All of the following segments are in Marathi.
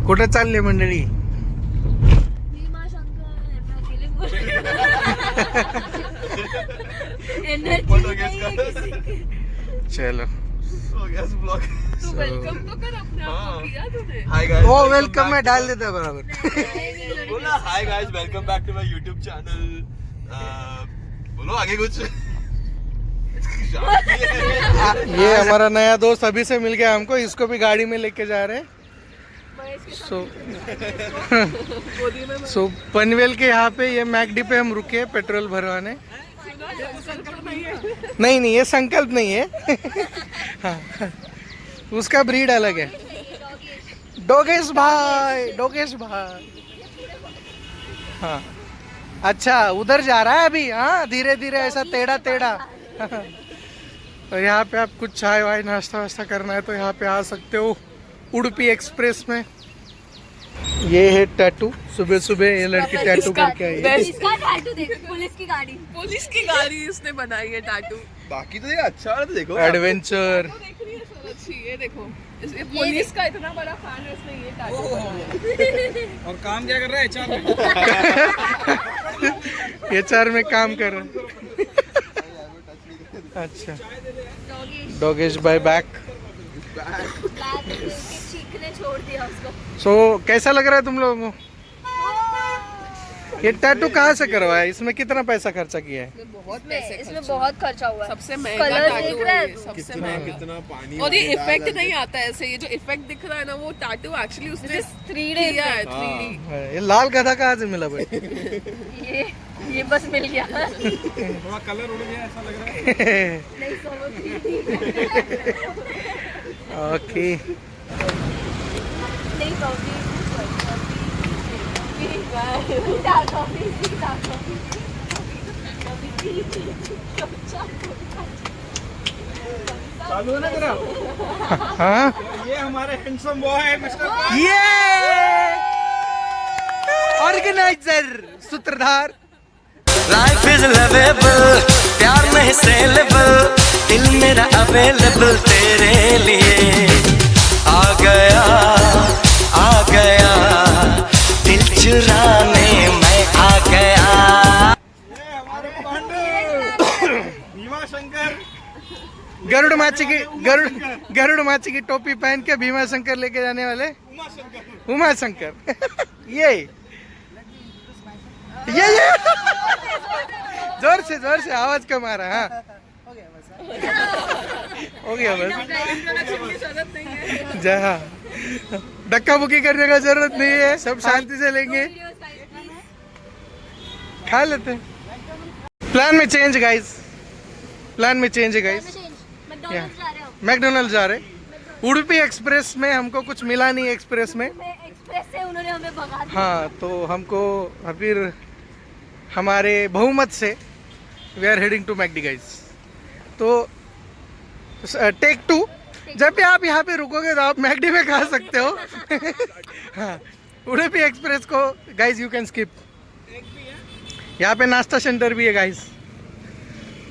कुठे चालले मंडळी? चलो वेलकम तो कर अपने आप को, किया तूने? हाय गाइस, वो वेलकम में डाल देता बराबर। बोला hi guys, welcome back to my YouTube channel. बोलो आगे कुछ। ये हमारा नया दोस्त अभी से मिल गया हमको, इसको भी गाड़ी में लेके जा रहे हैं। सो पनवेल के यहाँ पे ये मैकडी पे हम रुके पेट्रोल भरवाने। नहीं नहीं, ये संकल्प नहीं है। हाँ, उसका ब्रीड अलग है। डोगेश भाई, डोगेश भाई। हाँ अच्छा, उधर जा रहा है अभी। हाँ धीरे धीरे ऐसा टेढ़ा टेढ़ा। तो यहाँ पे आप कुछ चाय वाय नाश्ता वास्ता करना है तो यहाँ पे आ सकते हो, उडुपी एक्सप्रेस में। ये है टैटू, सुबह सुबह ये लड़की टैटू करके आई है। इसका टैटू देखो, पुलिस की गाड़ी उसने बनाई है टैटू। बाकी तो ये अच्छा है, तो देखो एडवेंचर। देख रही है सर, अच्छी ये देखो, ये पुलिस का इतना बड़ा फैन है, उसने ये टैटू बनाया। और काम क्या कर रहा है एचआर में? एचआर में काम कर रहा है। अच्छा, डोगेश बाय बैक। चीखने छोड़ दिया उसको। सो कैसा लग रहा है तुम लोगों को? ये टैटू कहाँ से करवाया? इसमें कितना पैसा खर्चा किया है? बहुत पैसे इसमें बहुत खर्चा हुआ है। सबसे महंगा Colours टैटू देख है रहे ये, हैं? सबसे महंगा। कितना पानी और ये इफेक्ट नहीं आता है ऐसे, ये जो इफेक्ट दिख रहा है ना, वो टैटू एक्चुअली उसने 3D किया है, effect। 3D। ये लाल गधा कहाँ से मिला भाई? ये बस मिल गया। थोड़ा कलर उड़ गया ऐसा लग रहा है। नहीं सो वो 3D। ओके, नहीं कॉफी। चालू है ना तेरा? हाँ ये हमारे हैंडसम बॉय है मिस्टर। ये ऑर्गेनाइजर, सूत्रधार। लाइफ इज लवेबल, प्यार में सेलेबल, दिल मेरा अवेलेबल तेरे लिए। आ गया दिल चुराने मैं आ गया। ये हमारे पांडु भीमा शंकर। गरुड़ माची की टोपी पहन के भीमा शंकर लेके जाने वाले उमा शंकर। ये जोर से आवाज कम आ रहा है। हाँ हो गया बस। जरूरत नहीं है। जहाँ धक्का मुक्की करने का जरूरत नहीं है, सब शांति से लेंगे, खा लेते हैं। प्लान में चेंज गाइस, प्लान में चेंज है गाइस। मैकडोनल्ड जा रहे। उडुपी एक्सप्रेस में हमको कुछ मिला नहीं, एक्सप्रेस में। एक्सप्रेस से उन्होंने हमें भगा दिया। हाँ तो हमको फिर हमारे बहुमत से we are heading to McD guys. तो टेक 2, जब भी आप यहाँ पे रुकोगे तो आप मैकडी में खा सकते हो। हाँ, उडुपी एक्सप्रेस को गाइस यू कैन स्किप। यहाँ पे नाश्ता सेंटर भी है गाइस,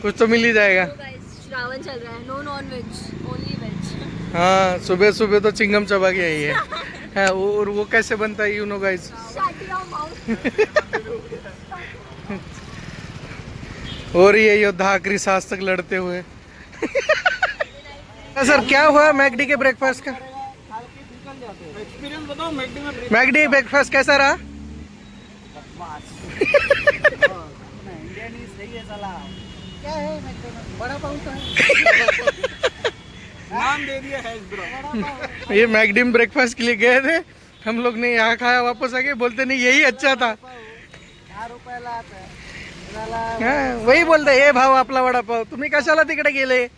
कुछ तो मिल ही जाएगा। तो guys, श्रावण चल रहा है, no non veg, only veg. हाँ सुबह सुबह तो चिंगम चबा के आई है। और वो कैसे बनता है यू नो गाइस। और ये योद्धा आखिरी सांस तक लड़ते हुए। सर क्या हुआ मैकडी के ब्रेकफास्ट का? एक्सपीरियंस बताओ मैकडी में। मैकडी ब्रेकफास्ट कैसा रहा? नाम दे दिया है ब्रो। ये मैकडी में ब्रेकफास्ट के लिए गए थे हम लोग ने, यहाँ खाया, वापस आ गए, बोलते नहीं यही अच्छा था। हाँ, वही बोलते हे भाव आपला वडापाव, तुम्ही कशाला तिकडे गेले?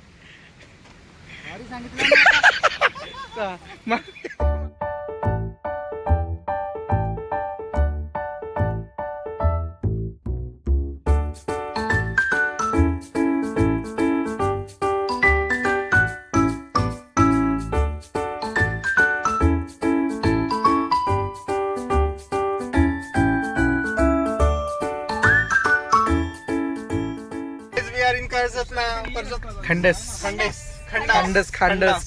खंडस। खांडा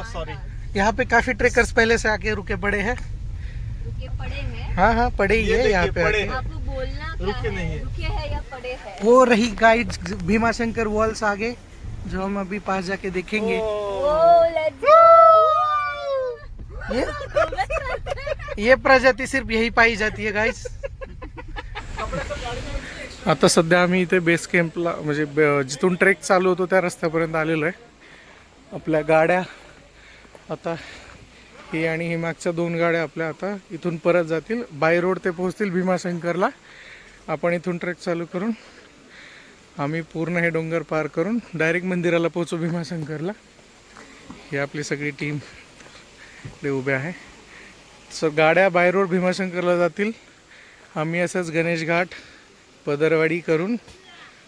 सॉरी। यहाँ पे काफी ट्रेकर्स पहले से आके रुके पड़े हैं। रुके पड़े हैं। हाँ हाँ पड़े ही है यहाँ पे पड़े आके। आपको बोलना क्या रुके है? नहीं है। रुके हैं या पड़े हैं? वो रही गाइड भीमाशंकर वॉल्स आगे, जो हम अभी पास जाके देखेंगे। ओ लेट्स गो। ये प्रजाती सिर्फ यही पाई जाती आहे गाईज. आता सध्या आम्ही इथे बेस कॅम्पला म्हणजे जिथून ट्रेक चालू होतो त्या रस्त्यापर्यंत आलेलो आहे. आपल्या गाड्या आता ही आणि ही मागच्या 2 गाड्या आपल्या आता इथून परत जातील, बाय रोड ते पोहोचतील भीमाशंकरला. आपण इथून ट्रेक चालू करून आम्ही पूर्ण हे डोंगर पार करून डायरेक्ट मंदिराला पोहोचू भीमाशंकरला. ही आपली सगळी टीम इकडे उभे आहे. सो गाड्या बाय रोड भीमाशंकरला जातील, आम्ही असंच गणेश घाट पदरवाडी करून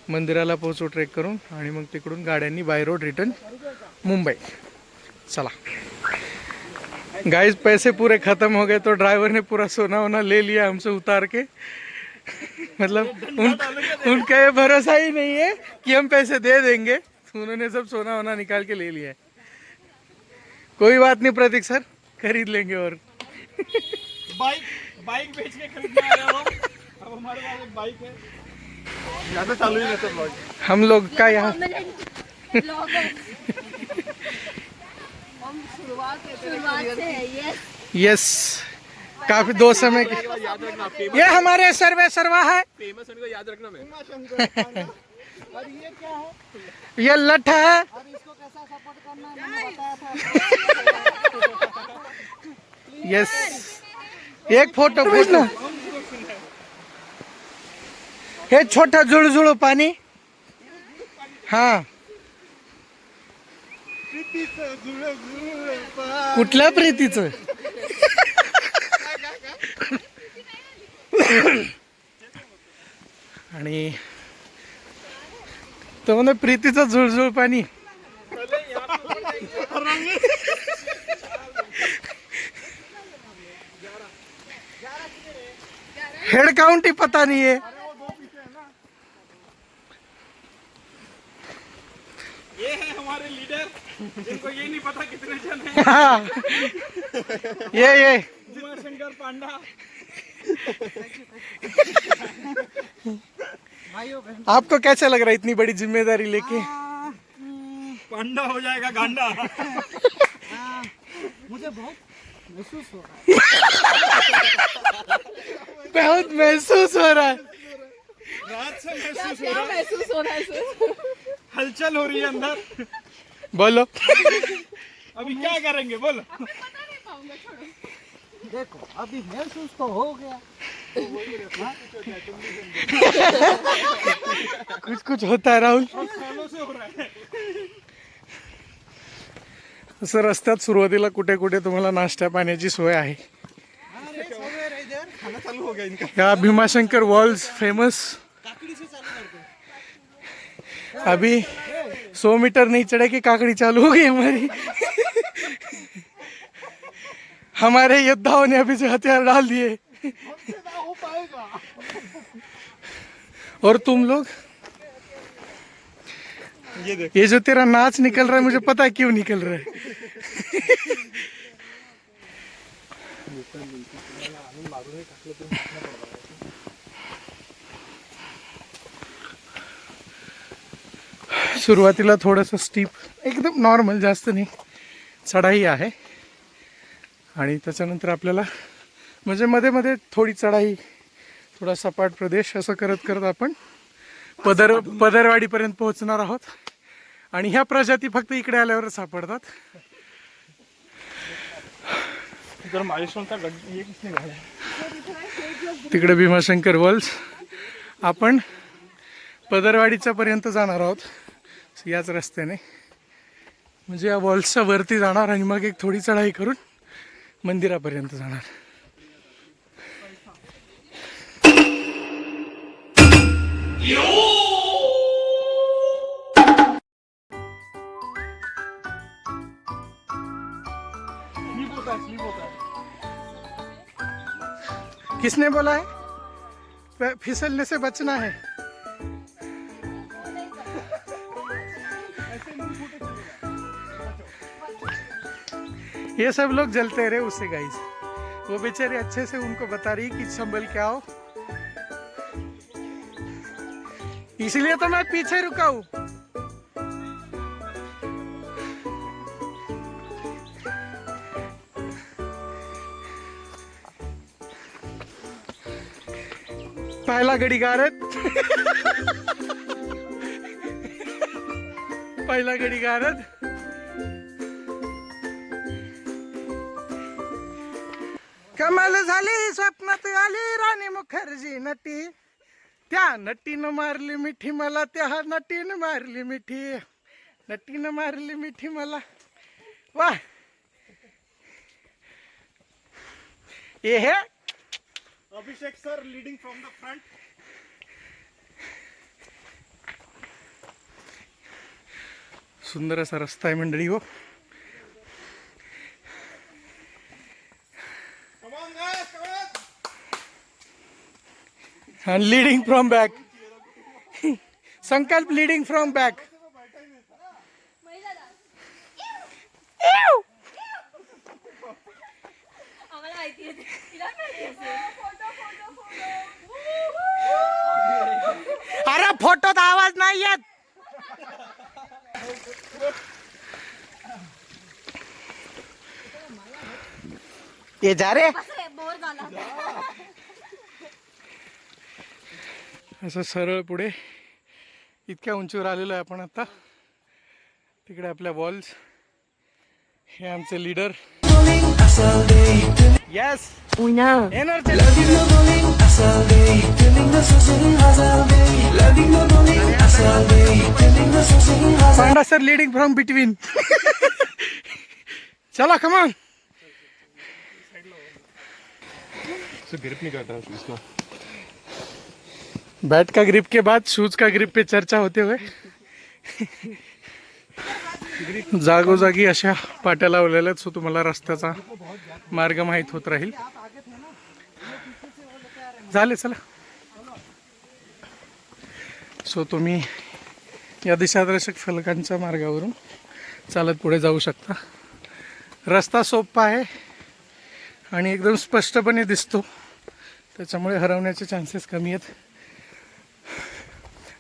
मंदिराला पोहोचू ट्रेक करून, आणि मग तिकडून गाड्यांनी बाय रोड रिटर्न मुंबई. चला गाइस, पैसे पूरे ख़त्म हो गए तो ड्राइवर ने पूरा सोना वोना ले लिया हमसे उतार के. मतलब उनका ये भरोसा ही नहीं है कि हम पैसे दे देंगे, उन्होंने सब सोना वोना निकाल के ले लिया है. कोई बात नहीं प्रतीक सर, खरीद लेंगे. और बाइक बेच के खरीदने आया हूँ. अब हमारे पास एक बाइक है. ज़्यादा चालू ही रहता ब्लॉग. हम लोग का यहाँ शुरुआत से है ये। यस काफी 2 समय की. याद रखना ये हमारे सर्वे सर्वा है. फेमस होने को याद रखना. मैं और ये क्या है? ये लठ है. और इसको कैसा सपोर्ट करना है मैंने बताया था. यस एक फोटो भेजना. हे छोटा जुळजुळ पाणी. हाँ कुठल्या प्रीतीचं. आणि तो म्हणजे प्रीतीचं झुळझुळ पाणी. हेड काउंट ही पता नहीं है. ये है हमारे लीडर, जिनको ये नहीं पता कितने जन हैं. हाँ. ये भीमाशंकर पांडा. आपको कैसा लग रहा है इतनी बड़ी जिम्मेदारी लेके. पांडा हो जाएगा गांडा. मुझे बहुत महसूस हो रहा है. बहुत महसूस हो रहा है. रात से महसूस हो क्या रहा है. महसूस हो रहा है सर? हलचल हो रही है अंदर. बोलो. अभी क्या करेंगे बोलो. देखो अभी महसूस तो हो गया. कुछ कुछ होता है राहुल. सालों से हो रहा है. असं रस्त्यात सुरुवातीला कुठे कुठे तुम्हाला नाश्ता पाण्याची सोय आहे. खाना चालू हो गया इनका. या भीमाशंकर वॉल्स फेमस. काकड़ी से चालू कर दो. अभी 100 मीटर नहीं चढ़े कि काकड़ी चालू हो गई हमारी. हमारे योद्धाओं ने अभी से हथियार डाल दिए. हो पाएगा. और तुम लोग, ये जो तेरा नाच निकल रहा है मुझे पता है क्यों निकल रहा है. सुरुवातीला थोडंसं स्टीप, एकदम नॉर्मल, जास्त नाही, चढाई आहे. आणि त्याच्यानंतर आपल्याला म्हणजे मध्ये मध्ये थोडी चढाई, थोडा सपाट प्रदेश, असं करत करत आपण पदरवाडीपर्यंत पोहोचणार आहोत. आणि ह्या प्रजाती फक्त इकडे आल्यावर सापडतात. तिकडे भीमाशंकर वॉल्स. आपण पदरवाडीच्या पर्यंत जाणार आहोत याच रस्त्याने. म्हणजे या वॉल्सच्या वरती जाणार आणि मग एक थोडी चढाई करून मंदिरापर्यंत जाणार. किसने बोला है फिसलने से बचना है. ये सब लोग जलते रहे उससे गाइस. वो बेचारी अच्छे से उनको बता रही कि संभल के आओ, इसलिए तो मैं पीछे रुका हूँ। पहला घडीगारत पहिला घडीगारत कमाल झाली, स्वप्नात आली राणी मुखर्जी नटी, त्या नटीनं मारली मिठी मला, त्या नटीनं मारली मिठी, नटीनं मारली मिठी मला। वाह, ये है Abhishek sir leading from the front. सुंदर असा रस्ता आहे मंडळी हो। And leading from back. संकल्प leading from back. आम्हाला माहिती आहे, तिला माहिती असेल. अरे फोटोत आवाज नाही येत। ये जा रे। बोर झाला. असं सरळ पुढे इतक्या उंचीवर आलेलो आहे आपण आता। तिकडे आपल्या वॉल्स, हे आमचे leader. Yes energy. Panda sir leading from between. चला कम ऑन। ग्रिप नहीं करता इसका। बैट का ग्रिप के बाद शूज का ग्रिप पे चर्चा होते हुए जागोजागी अशा पाट्या लावलेल्या, सो तुम्हाला रस्त्याचा मार्ग माहीत होत राहील। झाले, चला। सो तुम्ही या दिशादर्शक फलकांच्या मार्गावरून चालत पुढे जाऊ शकता। रस्ता सोपा आहे आणि एकदम स्पष्टपणे दिसतो, त्याच्यामुळे हरवण्याचे चान्सेस कमी आहेत।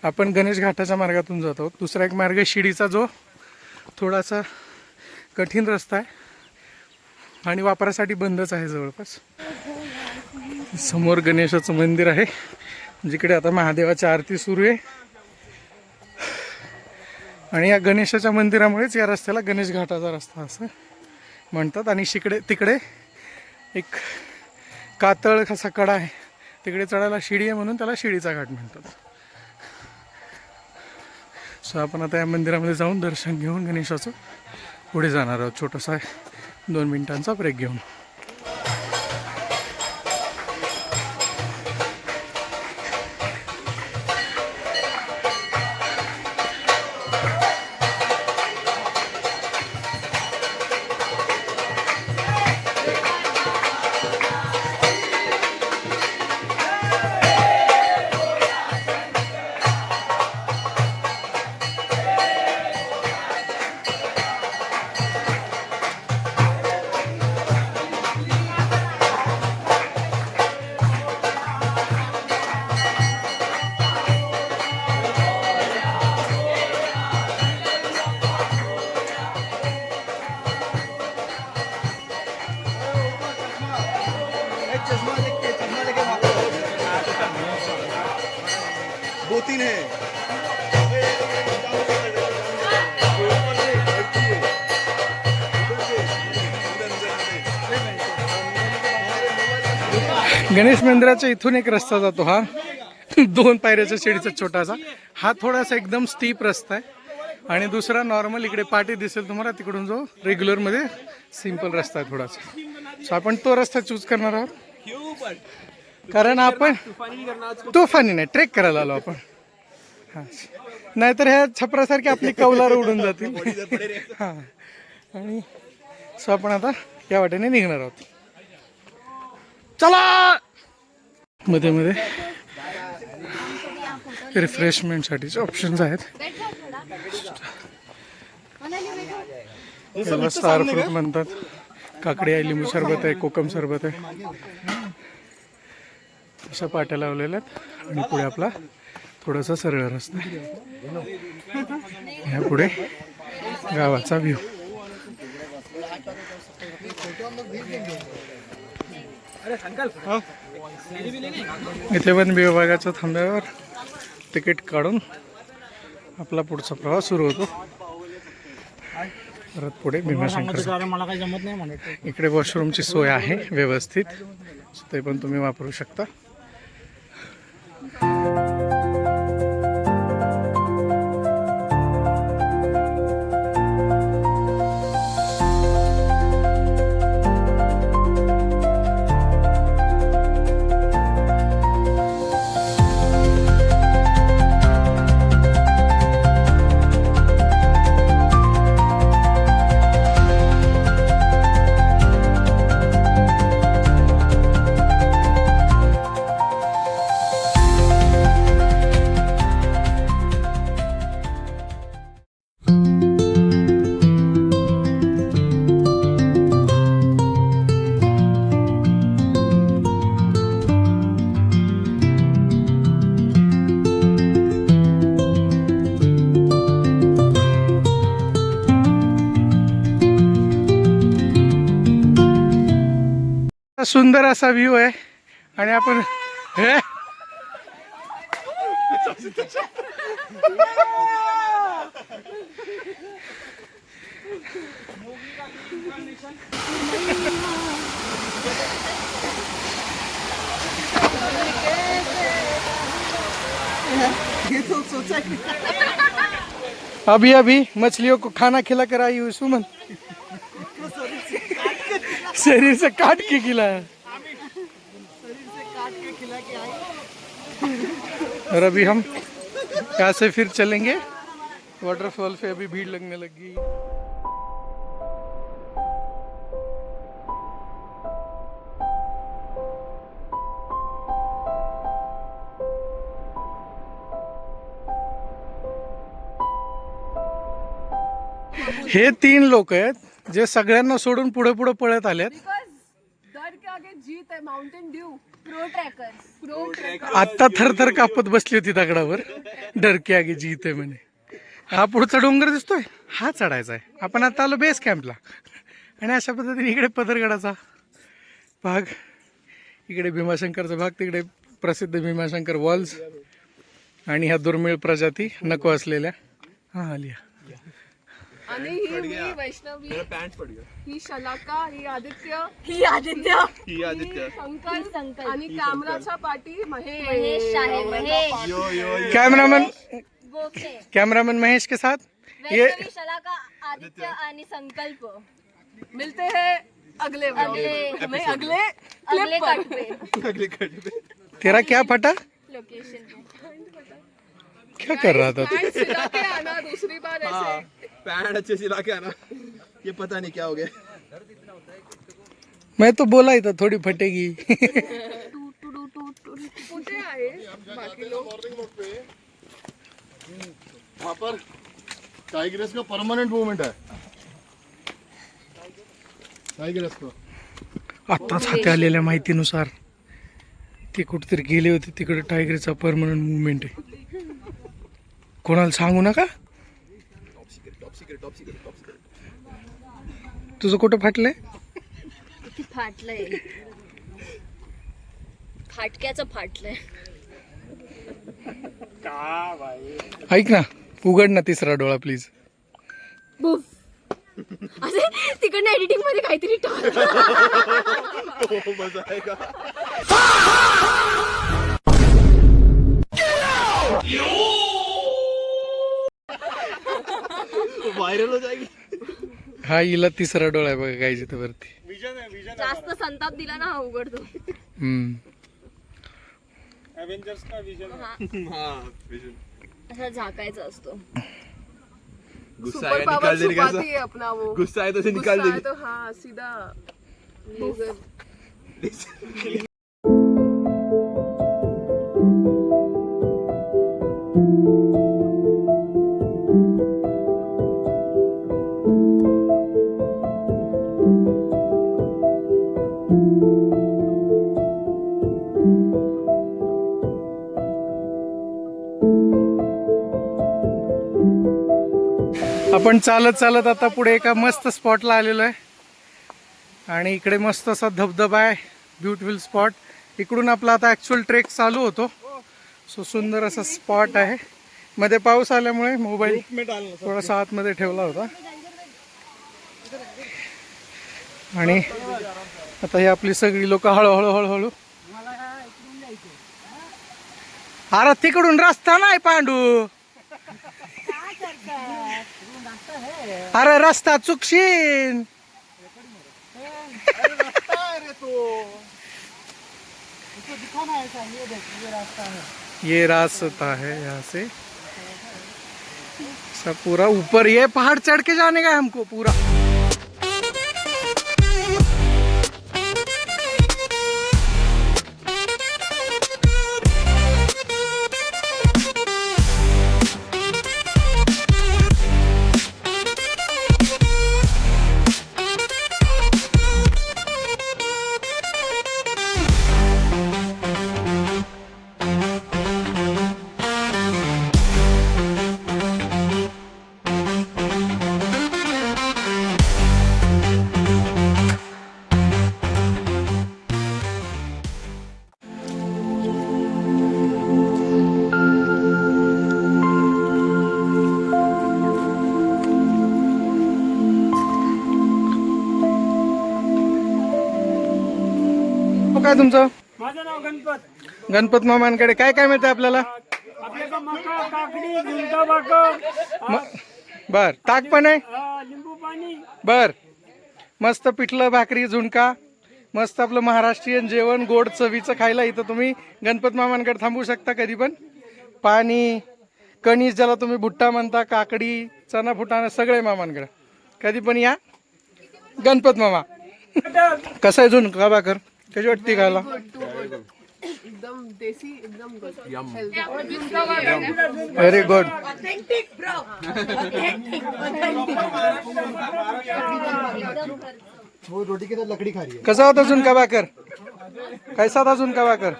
आपण गणेश घाटाच्या मार्गातून जात आहोत। दुसरा एक मार्ग शिडीचा, जो थोडासा कठीण रस्ता आहे आणि वापरासाठी बंदच आहे जवळपास। समोर गणेशाचं मंदिर आहे, जिकडे आता महादेवाची आरती सुरू आहे आणि या गणेशाच्या मंदिरामुळेच या रस्त्याला गणेश घाटाचा रस्ता असं म्हणतात। आणि तिकडे एक कातळ कसा कडा आहे, तिकडे चढायला शिडी आहे म्हणून त्याला शिडीचा घाट म्हणतात। सो आपण आता या मंदिरामध्ये जाऊन दर्शन घेऊन गणेशाचं पुढे जाणार आहोत, छोटासा 2 मिनिटांचा ब्रेक घेऊन। गणेश मंदिराच्या इथून एक रस्ता जातो, हा 2 पायऱ्याच्या शिडीचा छोटासा। हा थोडासा एकदम स्टीप रस्ता आहे आणि दुसरा नॉर्मल इकडे पाटी दिसेल तुम्हाला तिकडून, जो रेग्युलर मध्ये सिंपल रस्ता आहे थोडासा। सो आपण तो रस्ता चूज करणार आहोत, कारण आपण तुफानी नाही, ट्रेक करायला आलो आपण। हा, नाहीतर ह्या छपरासारखे आपली कौलार उडून जातील। हा, आणि सो आपण आता या वाटेने निघणार आहोत। चला। मध्ये मध्ये रिफ्रेशमेंटसाठीचे ऑप्शन्स आहेत, याला स्टार फ्रूट म्हणतात। काकडी आहे, लिंबू सरबत आहे, कोकम सरबत आहे, अशा पाट्या लावलेल्या आहेत. आणि पुढे आपला थोडासा सरळ रस्ता आहे. ह्या पुढे गावाचा व्ह्यू. इथे वन विभागाच्या थांब्यावर तिकीट काढून आपला पुढचा प्रवास सुरू होतो. परत पुढे भीमाशंकर. मला काही जमत नाही म्हणत. इकडे वॉशरूमची सोय आहे व्यवस्थित, ते पण तुम्ही वापरू शकता. सुंदर असा व्ह्यू आहे. आणि आपण हे अभी अभी मछलियों को खाना खिला कर आई हुई सुमन, शरीर से काट के खिलाया. और अभी हम यहाँ से फिर चलेंगे वाटरफॉल पे. अभी भीड़ लगने लगी. हे 3 लोक आहेत जे सगळ्यांना सोडून पुढे पुढे पळत आलेत. डर के आगे जीत है. Mountain Dew pro trackers. Pro tracker. आत्ता थरथर कापत बसली होती दगडावर. डर के आगे जीत आहे म्हणे. हा पुढचा डोंगर दिसतोय, हा चढायचा आहे. आपण आता आलो बेस कॅम्पला. आणि अशा पद्धतीने इकडे पदरगडाचा भाग, इकडे भीमाशंकरचा भाग, तिकडे प्रसिद्ध भीमाशंकर वॉल्स आणि ह्या दुर्मिळ प्रजाती नको असलेल्या. हा लिहा. आणि ही मी वैष्णवी, पॅन्ट पड गया. ही शलाका, ही आदित्य, ही आदित्य. ही आदित्य. संकल्प आणि कॅमेराचा पाठी महेश महेश. आहे. महेश यो यो यो. गोपे. कैमरामैन महेश के साथ वैष्णवी, शलाका, आदित्य आणि संकल्प. मिलते हैं अगले vlog में. नहीं, अगले अगले clip पर. कट पे. अगले कट पे. तेरा क्या फटा, लोकेशन पे. क्या कर रहा था तू? पैंट सिला के आना दूसरी बार ऐसे. पैंट अच्छे सिला के आना. ये पता नहीं क्या हो गया. मैं तो बोला ही था थोड़ी फटेगी. कुठे आहे बाकी लोग. वहाँ पर टाइग्रेस का परमानेंट मूवमेंट है. टाइग्रेस को आत्ताच हाती आलेल्या माहितीनुसार ते कुठेतरी गेले होते तिकडे. टायगरचा परमनंट मुवमेंट आहे. कोणाला सांगू नका. तुझं कुठं फाटलंय? किती फाटलंय. फाटक्याचं फाटलंय. ऐक ना, उघड ना तिसरा डोळा प्लीज. बुफ. असे तिकडनं एडिटिंग मध्ये काहीतरी टाक. मजा आएगा. वायरल हो जाएगी. हा हिला तिसरा डोळा आहे बघा काय जिथं वरती. जास्त संताप दिला ना हा उघडतो. एवेंजर्स का विजन है. हाँ विजन. असा झाकायचा असतो. गुस्सा सुपर आएगा पावर निकाल देने का. छुपाती है अपना वो. गुस्सा आए तो उसे निकाल गुस्सा है देगी. तो हाँ सीधा लेजर. आपण चालत चालत आता पुढे एका मस्त स्पॉटला आलेलो आहे आणि इकडे मस्त असा धबधबा आहे, ब्युटिफुल स्पॉट. इकडून आपला आता ॲक्च्युअल ट्रेक चालू होतो. सो सुंदर असा स्पॉट आहे. मध्ये पाऊस आल्यामुळे मोबाईल थोडासा आतमध्ये ठेवला होता आणि आता ही आपली सगळी लोक हळूहळू हळूहळू. अरे तिकडून रस्ता नाही पांडू, अरे रस्ता चुकशीन. ये रास्ता है यहाँ से सब पूरा ऊपर, ये पहाड़ चढ़ के जाने का है हमको पूरा. काय तुमचं? माझं नाव गणपत. गणपत मामांकडे काय काय मिळतं आपल्याला? आपल्याला मका, काकडी, झुणका भाकर, बर, ताक पण आहे. लिंबू पाणी. बर, मस्त पिठलं भाकरी, झुणका, मस्त आपलं महाराष्ट्रीयन जेवण गोड चवीचं खायला इथं तुम्ही गणपत मामांकडे थांबू शकता कधी पण. पाणी, कणीस ज्याला तुम्ही भुट्टा म्हणता, काकडी, चना फुटाणा सगळे मामांकडे कधी पण या. गणपत मामा. कसं आहे झुणका भाकर, कशी वाटते खायला? एकदम देसी, एकदम व्हेरी गुड. वो रोटी के साथ लकड़ी खा रही है. कसा होता झुणका भाकर? कैसा था झुणका भाकर?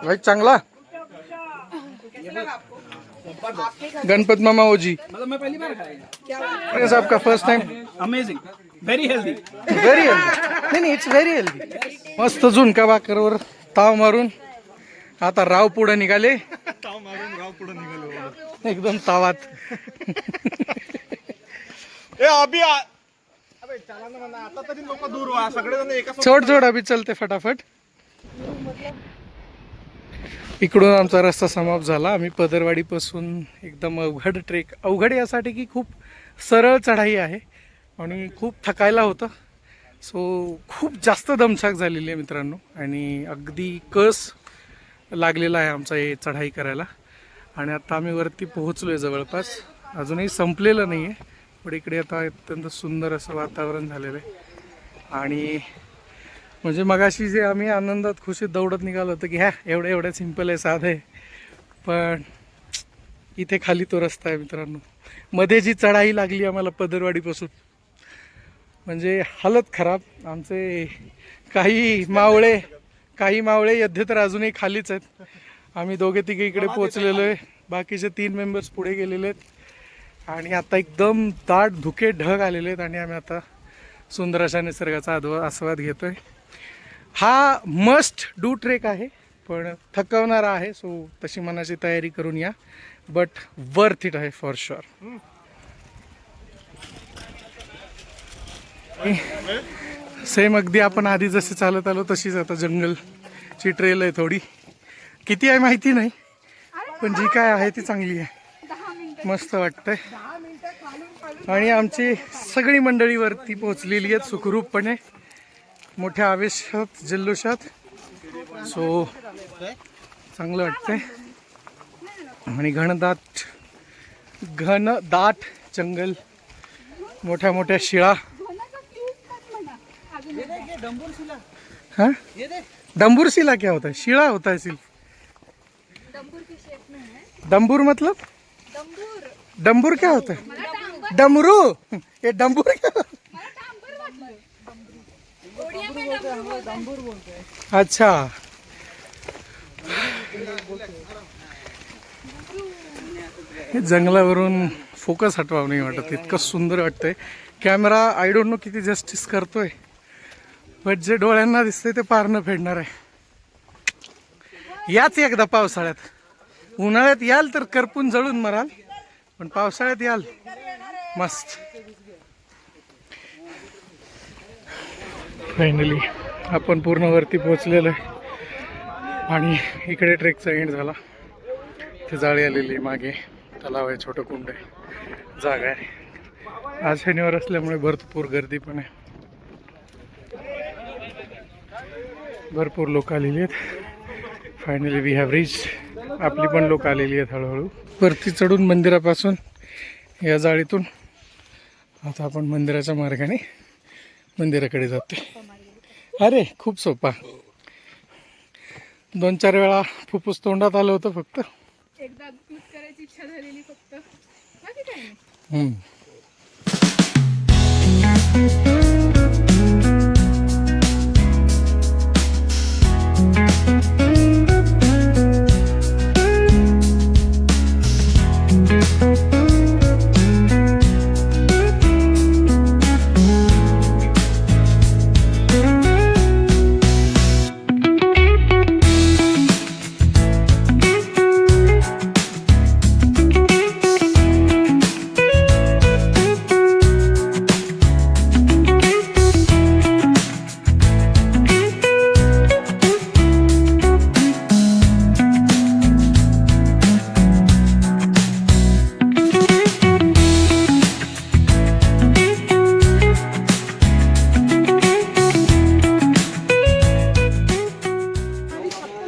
भाई चांगला. गणपत मामा ओजी, मतलब मैं पहली बार खाया. आपका first time. Amazing, very healthy. Very healthy. नाही इट्स व्हेरी हेल्दी. मस्त झुणका भाकरवर ताव मारून आता राव पुढे निघाले. एकदम तावात. आता तरी लोक दूर व्हा, सगळेजण एका छोड छोड अभि चलते फटाफट. इकडून आमचा रस्ता समाप्त झाला. आम्ही पदरवाडीपासून एकदम अवघड ट्रेक, अवघड यासाठी की खूप सरळ चढाई आहे आणि खूप थकायला होतं. सो खूप जास्त दमछाक झालेली आहे मित्रांनो आणि अगदी कस लागलेला आहे आमचा हे चढाई करायला. आणि आता आम्ही वरती पोहोचलो आहे जवळपास. अजूनही संपलेलं नाही आहे पण इकडे आता अत्यंत सुंदर असं वातावरण झालेलं आहे. आणि म्हणजे मगाशी जे आम्ही आनंदात खुशीत दौडत निघालो होतो की एवढं सिंपल आहे, साधं आहे, पण इथे खाली तो रस्ता आहे मित्रांनो. मध्ये जी चढाई लागली आम्हाला पदरवाडीपासून म्हणजे हालत खराब. आमचे काही मावळे यद्य तर अजूनही खालीच आहेत. आम्ही दोघे तिघे इकडे पोहोचलेलो आहे, बाकीचे 3 मेंबर्स पुढे गेलेले आहेत आणि आता एकदम दाट धुके ढग आलेले आहेत आणि आम्ही आता सुंदर अशा निसर्गाचा आस्वाद घेतोय. हा मस्ट डू ट्रेक आहे पण थकवणारा आहे. सो तशी मनाची तयारी करून या, बट वर्थ इट आहे फॉर शुअर. सेम अगदी आपण आधी जसे चालत आलो तशीच आता जंगलची ट्रेल आहे. थोडी किती आहे माहिती नाही पण जी काय आहे ती चांगली आहे, मस्त वाटतंय. आणि आमची सगळी मंडळी वरती पोहोचलेली आहेत सुखरूपपणे, मोठ्या आवेशात, जल्लोषात. सो चांगलं वाटतंय. आणि घनदाट जंगल, मोठ्या मोठ्या शिळा. हाँ, डंबूरशिला क्या होता है? शिला होता है सिर्फ. डंबूर मतलब डंबूर क्या होता है? डमरू. ये डंबूर क्या? अच्छा, हे जंगलावरून फोकस हटवावं नाही वाटत, इतकं सुंदर वाटतंय. कॅमेरा आय डोंट नो किती जस्टिस करतोय, बट जे डोळ्यांना दिसतंय ते पार न फेडणार आहे. याच एकदा पावसाळ्यात, उन्हाळ्यात याल तर करपून जळून मराल, पण पावसाळ्यात याल मस्त. फायनली आपण पूर्ण वरती पोहोचलेलो आहे आणि इकडे ट्रेकचा एंड झाला. ते जाळी आलेली मागे, तलाव आहे, छोटं कुंड आहे, जागा आहे. आज शनिवार असल्यामुळे भरपूर गर्दी पण आहे, भरपूर लोक आलेली आहेत. फायनली वी हॅव रीच, आपली पण लोक आलेली आहेत हळूहळू. वरती चढून मंदिरापासून या जाळीतून आता आपण मंदिराच्या मार्गाने मंदिराकडे जाते. अरे खूप सोपा, 2-4 वेळा फुफ्फुस तोंडात आलं होतं फक्त. एकदा दूध करायची इच्छा झालेली फक्त, बाकी काही नाही.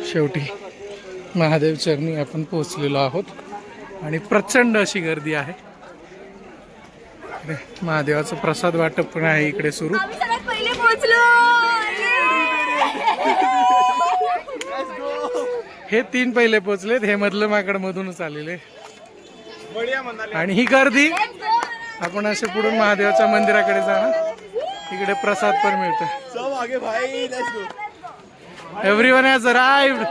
शेवटी महादेव चरणी आपण पोहोचलेलो आहोत आणि प्रचंड अशी गर्दी आहे. महादेवाचं प्रसाद वाटप पण आहे इकडे सुरू. आम्ही सगळ्यात पहिले पोहोचलो. हे 3 पहिले पोहोचलेत, हे मधलं माकड मधूनच आलेले. आणि ही गर्दी, आपण असे पुढून महादेवाच्या मंदिराकडे जाणार, इकडे प्रसाद पण मिळतो. Everyone has arrived.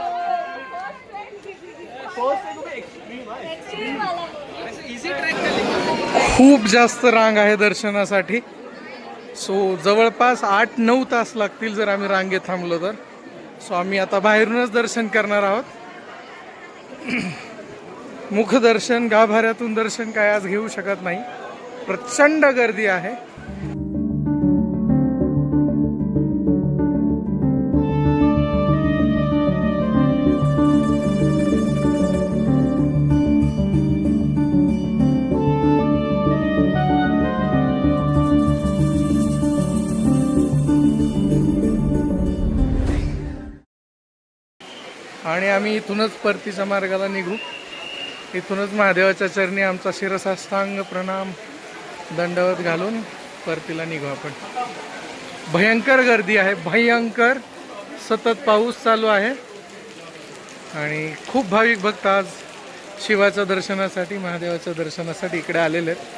खूप जास्त रांग आहे दर्शनासाठी. सो जवळपास 8-9 तास लागतील जर आम्ही रांगेत थांबलो तर. सो आम्ही आता बाहेरूनच दर्शन करणार आहोत. मुखदर्शन, गाभाऱ्यातून दर्शन काय आज घेऊ शकत नाही, प्रचंड गर्दी आहे. आणि आम्ही इथूनच परतीच्या मार्गाला निघू. इथूनच महादेवाच्या चरणी आमचा शिरसाष्टांग प्रणाम दंडवत घालून परतीला निघू आपण. भयंकर गर्दी आहे, भयंकर. सतत पाऊस चालू आहे आणि खूप भाविक भक्त आज शिवाच्या दर्शनासाठी, महादेवाच्या दर्शनासाठी इकडे आलेले आहेत.